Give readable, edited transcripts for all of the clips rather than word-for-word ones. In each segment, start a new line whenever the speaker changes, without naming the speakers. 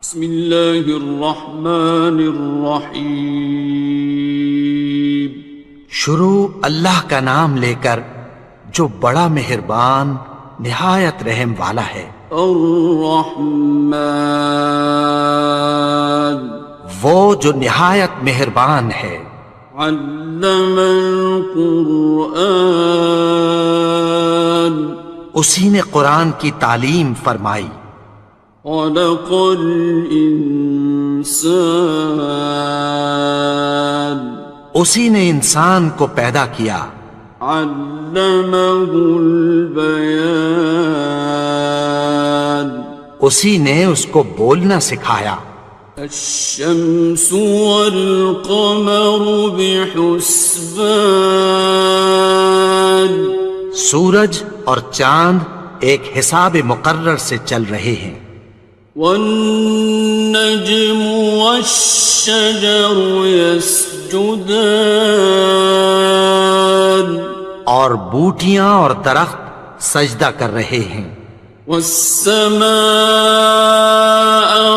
بسم اللہ الرحمن الرحیم۔
شروع اللہ کا نام لے کر جو بڑا مہربان نہایت رحم والا ہے۔
الرحمن،
وہ جو نہایت مہربان ہے۔
علم القرآن،
اسی نے قرآن کی تعلیم فرمائی۔
خلق الانسان،
اسی نے انسان کو پیدا کیا۔
علمہ البیان،
اسی نے اس کو بولنا سکھایا۔
الشمس والقمر بحسبان،
سورج اور چاند ایک حساب مقرر سے چل رہے ہیں۔
والنجم والشجر يسجدان،
اور بوٹیاں اور درخت سجدہ کر رہے ہیں۔
والسماء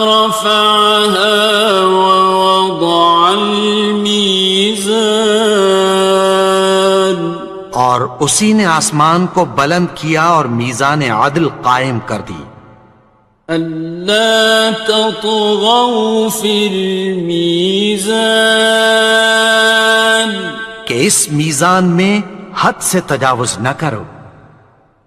رفعها ووضع الميزان،
اور اسی نے آسمان کو بلند کیا اور میزان عدل قائم کر دی۔
ألا تطغوا في الميزان،
کہ اس میزان میں حد سے تجاوز نہ کرو۔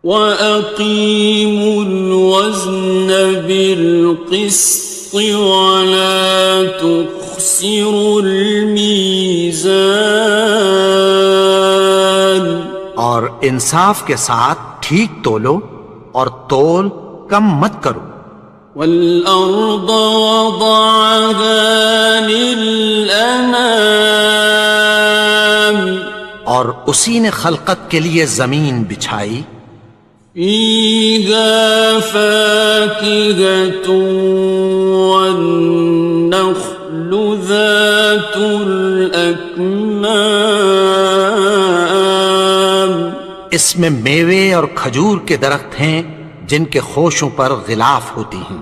وَأَقِيمُوا الْوَزْنَ بِالْقِسْطِ وَلَا تُخْسِرُوا الْمِيزَانَ،
اور انصاف کے ساتھ ٹھیک تولو اور تول کم مت کرو۔
وَالْأَرْضَ وَضَعَهَا لِلْأَنَامِ،
اور اسی نے خلقت کے لیے زمین بچھائی۔
فِيهَا فَاكِهَةٌ وَالنَّخْلُ ذَاتُ الْأَكْمَامِ،
اس میں میوے اور کھجور کے درخت ہیں جن کے خوشوں پر غلاف ہوتی ہیں۔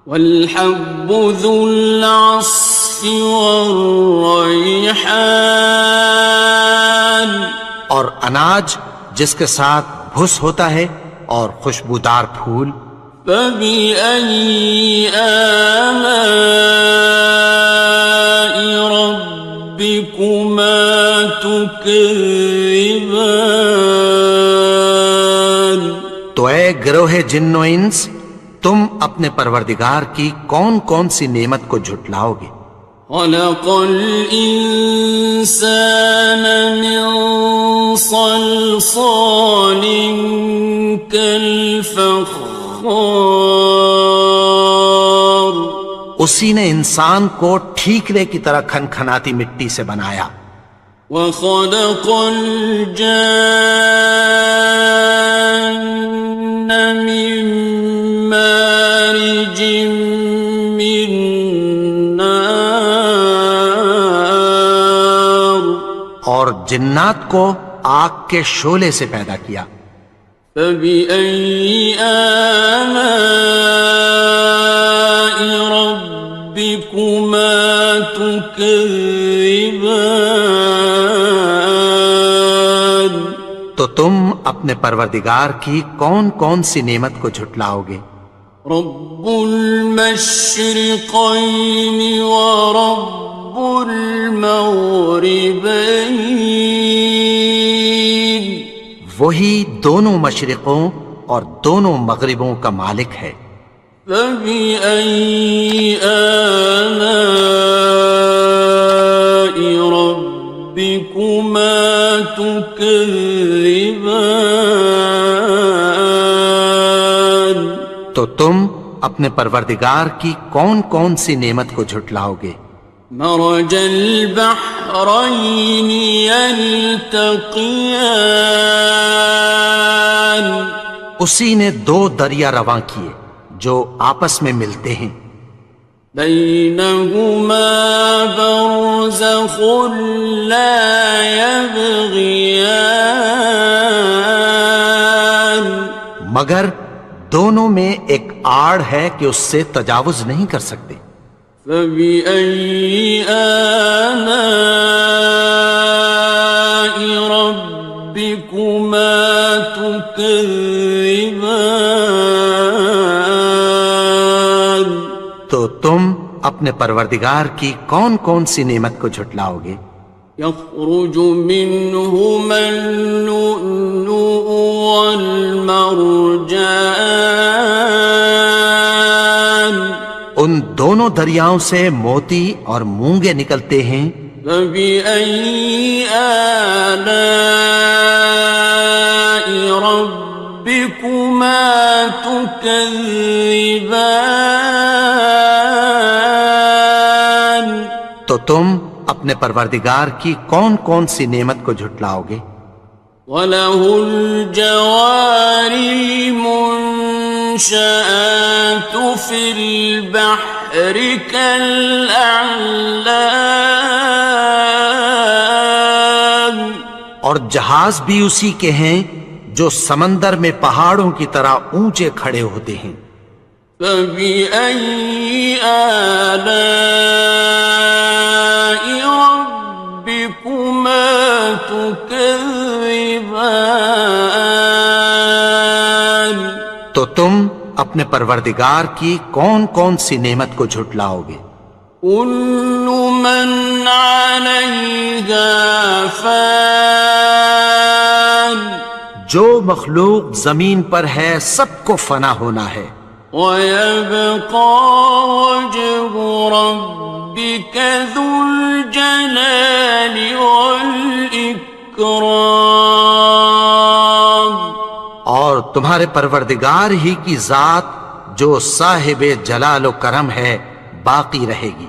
وَالْحَبُّ ذُو الْعَصْفِ وَالرَّيْحَانِ،
اور اناج جس کے ساتھ بھس ہوتا ہے اور خوشبودار پھول۔
فَبِأَيِّ آلَاءِ رَبِّكُمَا تُكَذِّبَانِ،
تو اے گروہ جن و انس، تم اپنے پروردگار کی کون کون سی نعمت کو جھٹلاؤ گے؟
خَلَقَ الْإِنسَانَ مِنْ صَلْصَالٍ كَالْفَخَّارِ،
اسی نے انسان کو ٹھیکرے کی طرح کھنکھناتی مٹی سے بنایا۔
وَخَلَقَ الْجَانَّ مِن مَّارِجٍ مِّن نَّارٍ،
اور جنات کو آگ کے شعلے سے پیدا کیا۔
فَبِأَيِّ آلَاءِ رَبِّكُمَا تُكَذِّبَانِ،
تو تم اپنے پروردگار کی کون کون سی نعمت کو جھٹلاؤ گے؟
رب المشرقین ورب المغربین،
وہی دونوں مشرقوں اور دونوں مغربوں کا مالک ہے۔
فَبِأَيِّ آلَاءِ رَبِّكُمَا تُكَذِّبَانِ،
تو تم اپنے پروردگار کی کون کون سی نعمت کو جھٹلاؤ گے؟
مرج البحرین یلتقیان،
اسی نے دو دریا رواں کیے جو آپس میں ملتے ہیں۔
بینہما برزخ لا یبغیان،
مگر دونوں میں ایک آڑ ہے کہ اس سے تجاوز نہیں کر سکتے۔
فبأي آلاء ربكما تكذبان؟
تو تم اپنے پروردگار کی کون کون سی نعمت کو جھٹلاؤ گے؟
يخرج منهما اللؤلؤ والمرجان
ان دونوں دریاؤں سے موتی اور مونگے نکلتے ہیں۔
فبأي آلاء ربكما تكذبان؟
تو تم اپنے پروردگار کی کون کون سی نعمت کو جھٹلاؤ گے؟
وَلَهُ الْجَوَارِ الْمُنشَآتُ فِي الْبَحْرِ كَالْأَعْلَامِ،
اور جہاز بھی اسی کے ہیں جو سمندر میں پہاڑوں کی طرح اونچے کھڑے ہوتے ہیں۔
فَبِأَيِّ آلَاءِ رَبِّكُمَا تُكَذِّبَانِ؟
تو تم اپنے پروردگار کی کون کون سی نعمت کو جھٹلاؤ گے؟
كُلُّ مَنْ عَلَيْهَا فَانٍ،
جو مخلوق زمین پر ہے سب کو فنا ہونا ہے۔
وَيَبْقَى وَجْهُ رَبِّكَ ذُو الْجَلَالِ وَالْإِكْرَامِ،
اور تمہارے پروردگار ہی کی ذات جو صاحب جلال و کرم ہے باقی رہے گی۔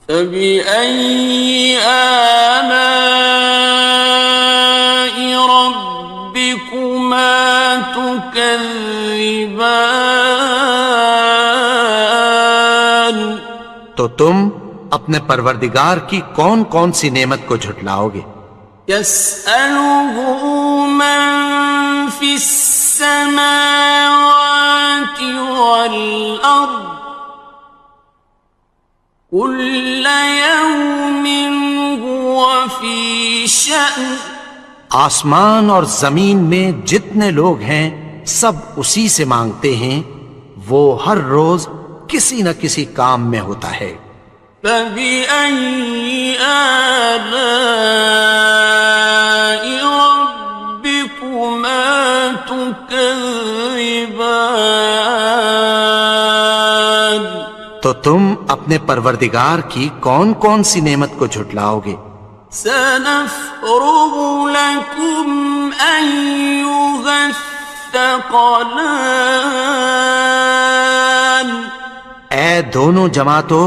فَبِأَيِّ آلَاءِ رَبِّكُمَا تُكَذِّبَانِ؟
تو تم اپنے پروردگار کی کون کون سی نعمت کو جھٹلاؤ گے؟
يَسْأَلُهُ مَن فِي السَّمَاوَاتِ وَالْأَرْضِ كُلَّ يَوْمٍ هُوَ فِي شَأْنٍ،
آسمان اور زمین میں جتنے لوگ ہیں سب اسی سے مانگتے ہیں، وہ ہر روز کسی نہ کسی کام میں ہوتا ہے۔
فَبِأَيِّ آلَاءِ رَبِّكُمَا تُكَذِّبَانِ؟
تو تم اپنے پروردگار کی کون کون سی نعمت کو جھٹلاؤ گے؟
سَنَفْرُغُ لَكُمْ أَيُّهَ الثَّقَلَانِ،
اے دونوں جماعتوں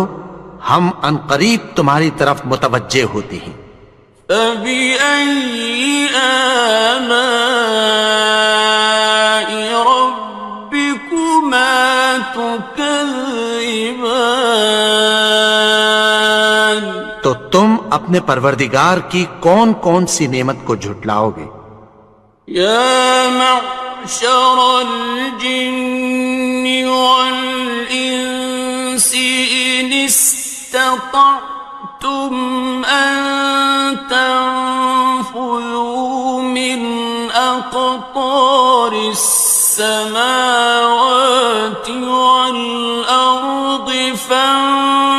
ہم عنقریب تمہاری طرف متوجہ ہوتے ہیں۔
فَبِأَيِّ آلَاءِ رَبِّكُمَا تُكَذِّبَانِ؟
تو تم اپنے پروردگار کی کون کون سی نعمت کو جھٹلاؤ گے؟
يَا مَعْشَرَ الْجِنِّ وَالْإِنسِ إِنِ اسْتَطَعْتُمْ أَن تَنفُذُوا مِنْ أَقْطَارِ السَّمَاوَاتِ وَالْأَرْضِ فَانفُذُوا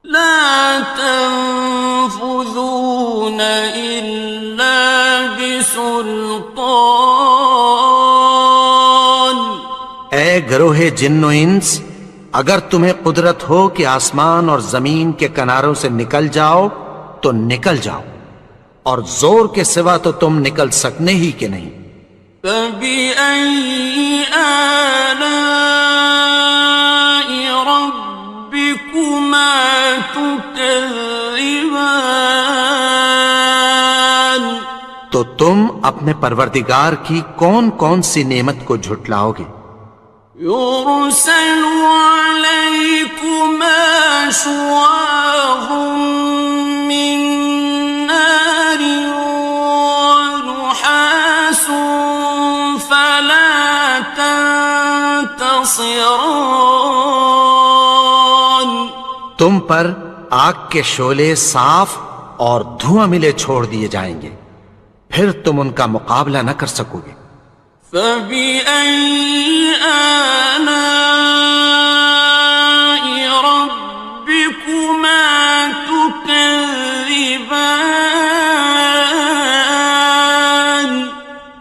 لَا تَنفُذُونَ إِلَّا بِسُلْطَانٍ۔
اے گروہ جن و انس، اگر تمہیں قدرت ہو کہ آسمان اور زمین کے کناروں سے نکل جاؤ تو نکل جاؤ، اور زور کے سوا تو تم نکل سکنے ہی کہ نہیں۔
فَبِأَيِّ آلَاءِ رَبِّكُمَا تُكَذِّبَانِ؟
تو تم اپنے پروردگار کی کون کون سی نعمت کو جھٹلاؤ گے؟
يُرْسَلُ عَلَيْكُمَا شُوَاظٌ مِّن نَّارٍ وَنُحَاسٌ فَلَا خصران.
تم پر آگ کے شعلے صاف اور دھواں ملے چھوڑ دیے جائیں گے، پھر تم ان کا مقابلہ نہ کر سکو گے۔
فَبِأَيِّ آلَاءِ رَبِّكُمَا تُكَذِّبَانِ.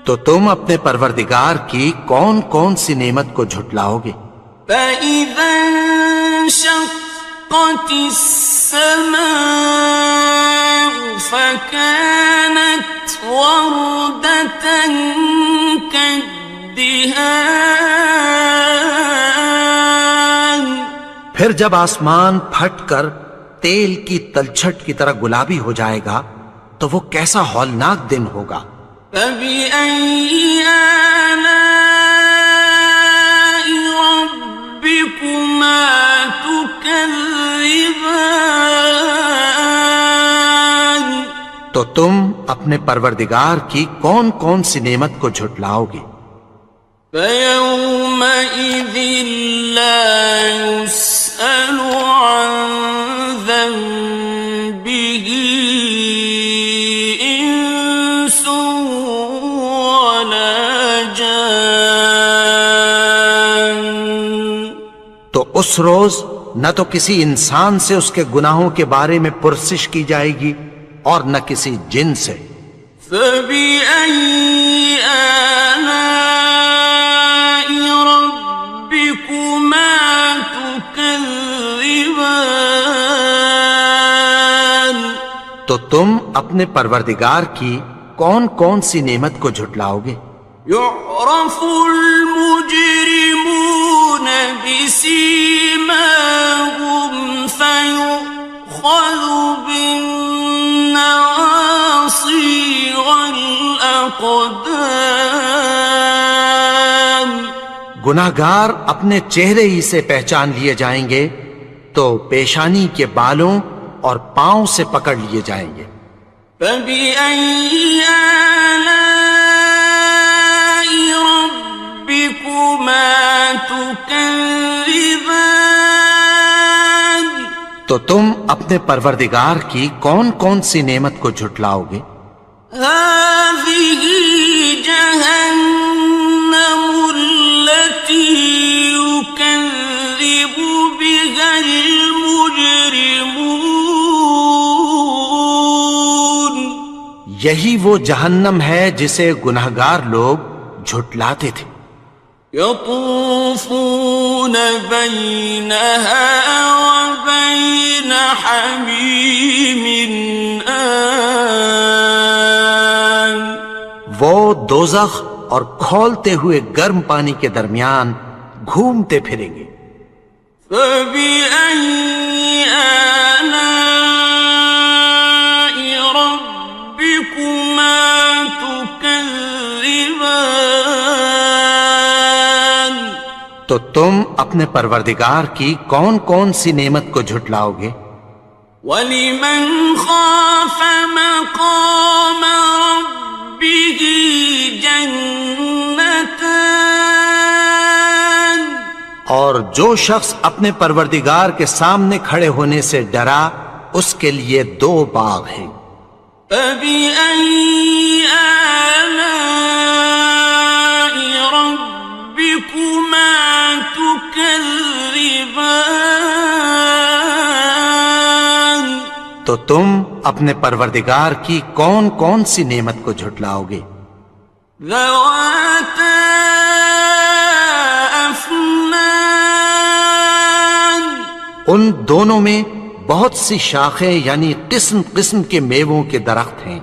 تو تم اپنے پروردگار کی کون کون سی نعمت کو جھٹلاؤ گے؟
فَإِذَا انشَقَّتِ السَّمَاءُ فَكَانَتْ وَرْدَةً كَالدِّهَانِ.
پھر جب آسمان پھٹ کر تیل کی تلچھٹ کی طرح گلابی ہو جائے گا تو وہ کیسا ہولناک دن ہوگا۔
فَبِأَيِّ آلَاءِ رَبِّكُمَا تُكَذِّبَانِ.
تو تم اپنے پروردگار کی کون کون سی نعمت کو جھٹلاؤ گے؟
فَيَوْمَئِذٍ لَا يُسْأَلُ عَنْ ذَنبِهِ إِنسٌ وَلَا جَانٌ.
تو اس روز نہ تو کسی انسان سے اس کے گناہوں کے بارے میں پرسش کی جائے گی اور نہ کسی جن سے۔
فَبِأَيِّ آلَاءِ رَبِّكُمَا تُكَذِّبَانِ.
تو تم اپنے پروردگار کی کون کون سی نعمت کو جھٹلاؤ گے؟
يُعْرَفُ الْمُجْرِمُونَ بِسِيمَاهُمْ فَيُؤْخَذُ بِالنَّوَاصِي وَالْأَقْدَامِ.
گناہگار اپنے چہرے ہی سے پہچان لیے جائیں گے تو پیشانی کے بالوں اور پاؤں سے پکڑ لیے جائیں گے۔
فَبِأَيِّ آلَاءِ رَبِّكُمَا تُكَذِّبَانِ.
تو تم اپنے پروردگار کی کون کون سی نعمت کو جھٹلاؤ گے؟
هَٰذِهِ جَهَنَّمُ الَّتِي يُكَذِّبُ بِهَا الْمُجْرِمُونَ.
یہی وہ جہنم ہے جسے گناہگار لوگ جھٹلاتے تھے۔
يَطُوفُونَ بَيْنَهَا وَبَيْنَ حَمِيمٍ آنٍ.
وہ دوزخ اور کھولتے ہوئے گرم پانی کے درمیان گھومتے پھریں گے۔
فَبِأَيِّ آلَاءِ رَبِّكُمَا تُكَذِّبَانِ.
تو تم اپنے پروردگار کی کون کون سی نعمت کو جھٹلاؤ گے؟
وَلِمَنْ خَافَ مَقَامَ رَبِّهِ جَنَّتَانِ.
اور جو شخص اپنے پروردگار کے سامنے کھڑے ہونے سے ڈرا اس کے لیے دو باغ ہیں۔
فَبِأَيِّ آلَاءِ رَبِّكُمَا تُكَذِّبَانِ.
تو تم اپنے پروردگار کی کون کون سی نعمت کو جھٹلاؤ گے؟
ذَوَاتَا أَفْنَانٍ.
ان دونوں میں بہت سی شاخیں یعنی قسم قسم کے میووں کے درخت ہیں۔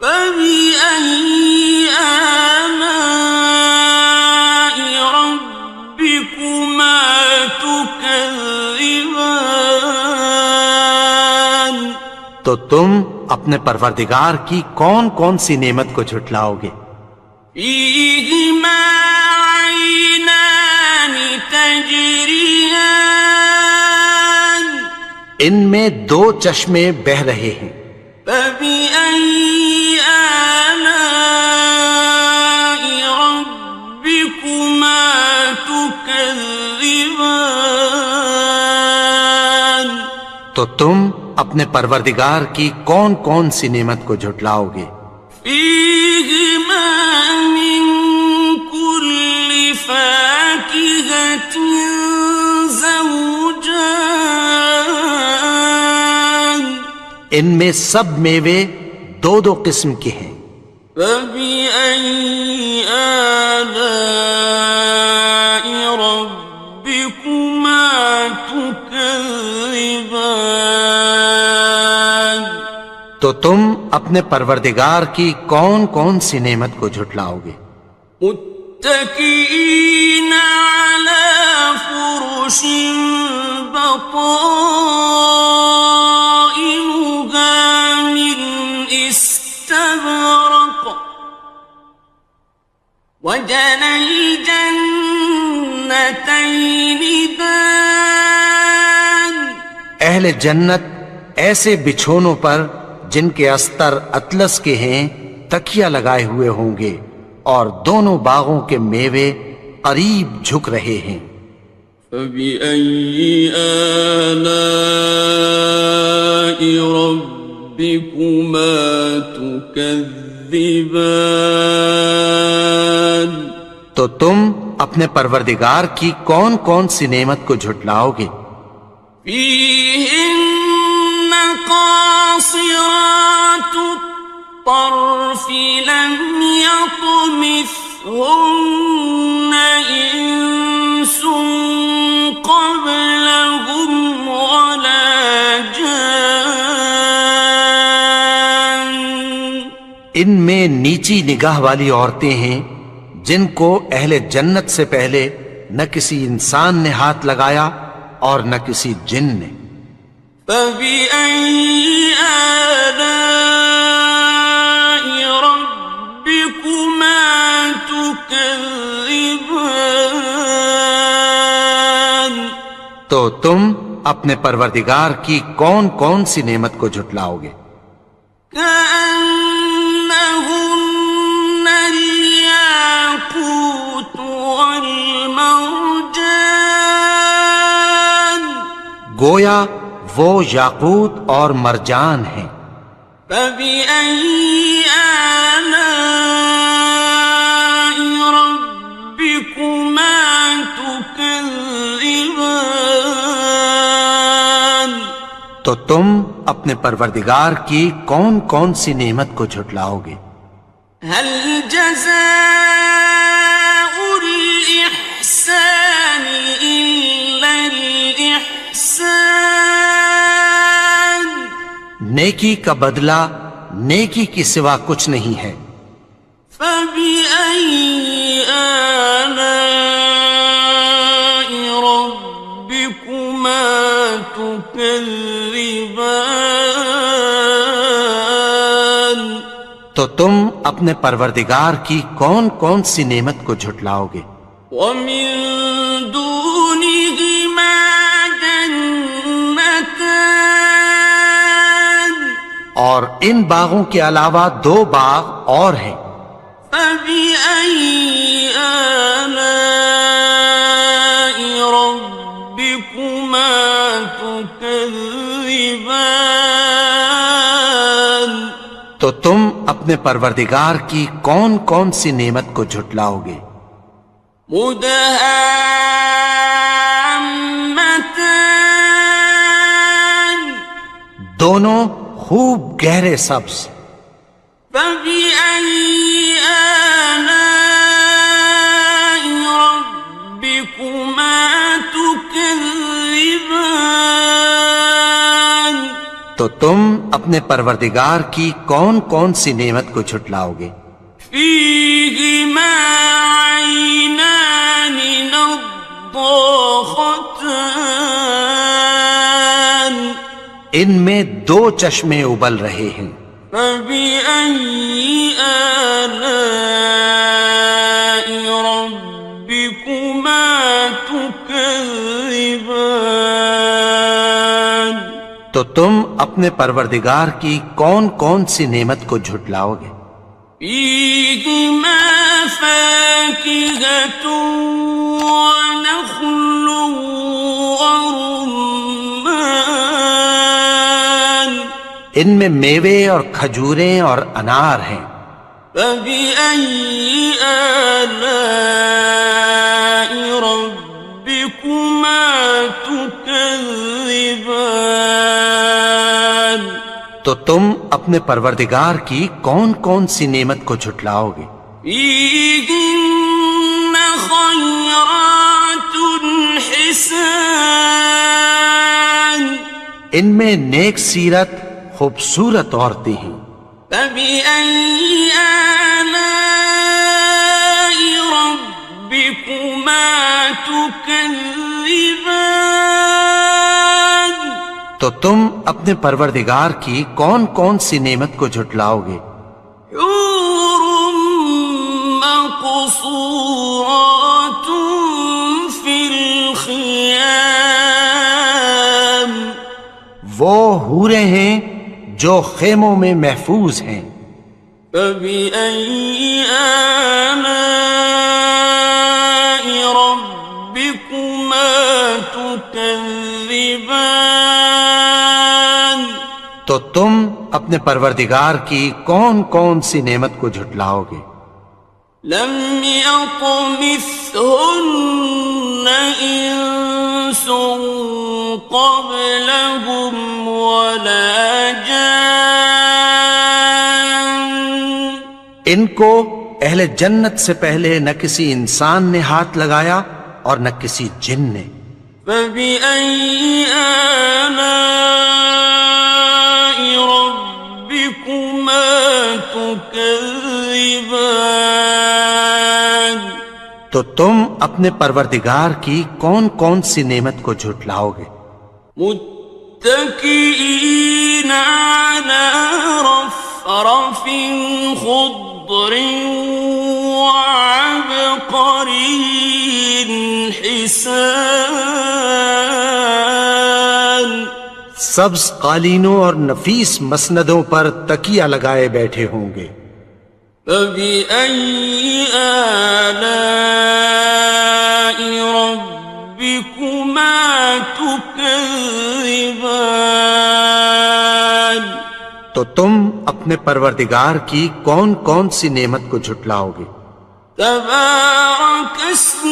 فَبِأَيِّ آلَاءِ رَبِّكُمَا تُكَذِّبَانِ.
تو تم اپنے پروردگار کی کون کون سی نعمت کو جھٹلاؤ گے؟
فِيهِمَا عَيْنَانِ تَجْرِيَانِ.
ان میں دو چشمے بہہ رہے ہیں۔
فَبِأَيِّ آلَاءِ رَبِّكُمَا تُكَذِّبَانِ. تكذبان
تو تم اپنے پروردگار کی کون کون سی نعمت کو جھٹلاؤ گے؟
فيهما من كل فاكهة زوجان
ان میں سب میوے دو دو قسم کے ہیں۔
فبأي آلاء ربكما تكذبان
تو تم اپنے پروردگار کی کون کون سی نعمت کو جھٹلاؤ گے؟
متكئين على فرش بطائنها من استبرق وجنى الجنتين دان
اہل جنت ایسے بچھونوں پر جن کے استر اطلس کے ہیں تکیہ لگائے ہوئے ہوں گے، اور دونوں باغوں کے میوے قریب جھک رہے ہیں۔
فبأي آلاء ربكما تكذبان
تو تم اپنے پروردگار کی کون کون سی نعمت کو جھٹلاؤ گے؟
فيهن قاصرات الطرف لم يطمثهن إنس قبلهم ولا جان
ان میں نیچی نگاہ والی عورتیں ہیں جن کو اہل جنت سے پہلے نہ کسی انسان نے ہاتھ لگایا اور نہ کسی جن نے۔
فبأي آلاء ربكما تكذبان
تو تم اپنے پروردگار کی کون کون سی نعمت کو جھٹلاؤ گے؟
كأنهن الياقوت والمرجان
گویا وہ یاقوت اور مرجان ہیں۔
فبأي آلاء ربكما تكذبان
تو تم اپنے پروردگار کی کون کون سی نعمت کو جھٹلاؤ گے؟
هل جزاء الإحسان إلا الإحسان
نیکی کا بدلہ نیکی کی سوا کچھ نہیں ہے۔
فبأي آلاء ربكما تكذبان
تو تم اپنے پروردگار کی کون کون سی نعمت کو جھٹلاؤ گے؟
ومن دونهما جنتان
اور ان باغوں کے علاوہ دو باغ اور ہیں۔
فبأي آلاء ربكما تكذبان
تو تم اپنے پروردگار کی کون کون سی نعمت کو جھٹلاؤ گے؟
مدهامتان
دونوں خوب گہرے سبز۔
فبأي آلاء ربكما تكذبان
تو تم اپنے پروردگار کی کون کون سی نعمت کو جھٹلاؤ گے؟
فيهما عينان نضاختان
ان میں دو چشمے ابل رہے ہیں۔
فبأي آلاء ربكما تكذبان
تو تم اپنے پروردگار کی کون کون سی نعمت کو جھٹلاؤ گے؟
فيهما فاكهة ونخل ورمان
ان میں میوے اور کھجوریں اور انار ہیں.
فبأي آلاء ربكما تكذبان
تو تم اپنے پروردگار کی کون کون سی نعمت کو جھٹلاؤ گے؟
فيهن خيرات حسان
ان میں نیک سیرت خوبصورت عورتیں ہیں.
فبأي آلاء ربكما تكذبان
تو تم اپنے پروردگار کی کون کون سی نعمت کو جھٹلاؤ گے؟
حور مقصورات في الخيام
وہ حوریں ہیں جو خیموں میں محفوظ ہیں.
فبأي آلاء ربكما تكذبان
تو تم اپنے پروردگار کی کون کون سی نعمت کو جھٹلاؤ گے؟
لم يطمثهن إنس قبلهم ولا جان
ان کو اہل جنت سے پہلے نہ کسی انسان نے ہاتھ لگایا اور نہ کسی جن نے.
فبأي آلاء ربكما تكذبان
تو تم اپنے پروردگار کی کون کون سی نعمت کو جھٹلاؤ گے؟
متكئين على رفرف خضر وعبقري حسان
سبز قالینوں اور نفیس مسندوں پر تکیہ لگائے بیٹھے ہوں گے.
فبأي آلاء ربكما تكذبان
تو تم اپنے پروردگار کی کون کون سی نعمت کو جھٹلاؤ گے؟
تبارك اسم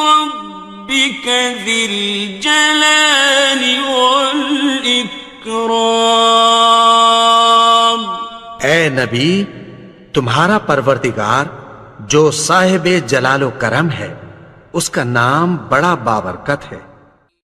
ربك ذي الجلال والإكرام
اے نبی، تمہارا پروردگار جو صاحب جلال و کرم ہے، اس کا نام بڑا بابرکت ہے.